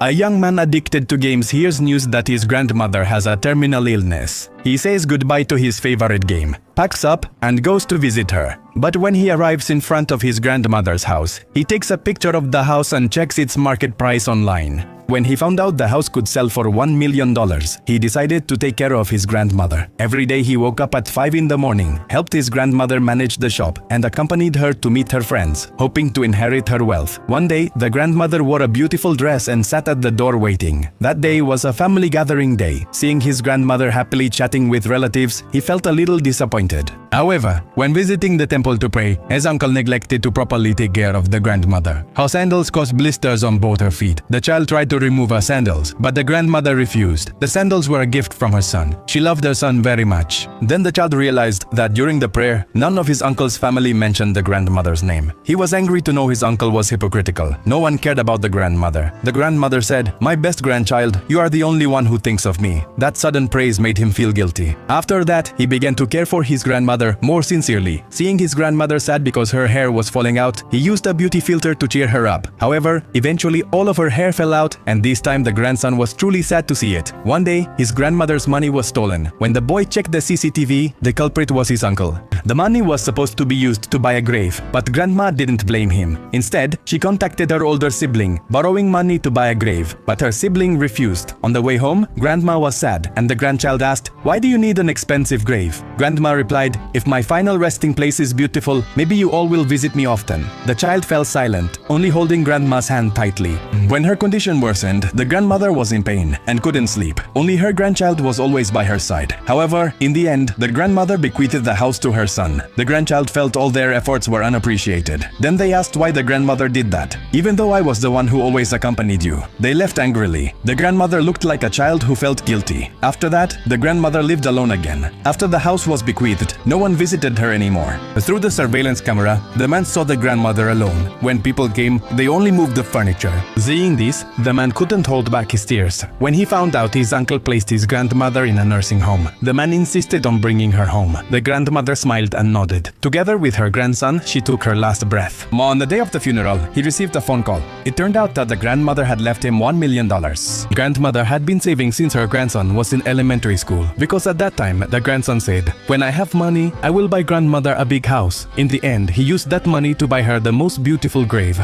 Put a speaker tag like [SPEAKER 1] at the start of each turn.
[SPEAKER 1] A young man addicted to games hears news that his grandmother has a terminal illness. He says goodbye to his favorite game, packs up, and goes to visit her. But when he arrives in front of his grandmother's house, he takes a picture of the house and checks its market price online. When he found out the house could sell for $1 million, he decided to take care of his grandmother. Every day he woke up at 5 in the morning, helped his grandmother manage the shop, and accompanied her to meet her friends, hoping to inherit her wealth. One day, the grandmother wore a beautiful dress and sat at the door waiting. That day was a family gathering day. Seeing his grandmother happily chatting with relatives, he felt a little disappointed. However, when visiting the temple to pray, his uncle neglected to properly take care of the grandmother. Her sandals caused blisters on both her feet. The child tried to remove her sandals, but the grandmother refused. The sandals were a gift from her son. She loved her son very much. Then the child realized that during the prayer, none of his uncle's family mentioned the grandmother's name. He was angry to know his uncle was hypocritical. No one cared about the grandmother. The grandmother said, "My best grandchild, you are the only one who thinks of me." That sudden praise made him feel guilty. After that, he began to care for his grandmother more sincerely. Seeing his grandmother sad because her hair was falling out, he used a beauty filter to cheer her up. However, eventually all of her hair fell out, and this time the grandson was truly sad to see it. One day, his grandmother's money was stolen. When the boy checked the CCTV, the culprit was his uncle. The money was supposed to be used to buy a grave, but grandma didn't blame him. Instead, she contacted her older sibling, borrowing money to buy a grave, but her sibling refused. On the way home, grandma was sad, and the grandchild asked, "Why do you need an expensive grave?" Grandma replied, "If my final resting place is beautiful, maybe you all will visit me often." The child fell silent, only holding grandma's hand tightly. When her condition worsened, the grandmother was in pain and couldn't sleep. Only her grandchild was always by her side. However, in the end, the grandmother bequeathed the house to her son. The grandchild felt all their efforts were unappreciated. Then they asked why the grandmother did that. "Even though I was the one who always accompanied you." They left angrily. The grandmother looked like a child who felt guilty. After that, the grandmother lived alone again. After the house was bequeathed, no one visited her anymore. Through the surveillance camera, the man saw the grandmother alone. When people came, they only moved the furniture. Seeing this, the man couldn't hold back his tears. When he found out his uncle placed his grandmother in a nursing home, the man insisted on bringing her home. The grandmother smiled and nodded. Together with her grandson, she took her last breath. On the day of the funeral, he received a phone call. It turned out that the grandmother had left him $1 million. Grandmother had been saving since her grandson was in elementary school, because at that time, the grandson said, "When I have money, I will buy grandmother a big house." In the end, he used that money to buy her the most beautiful grave.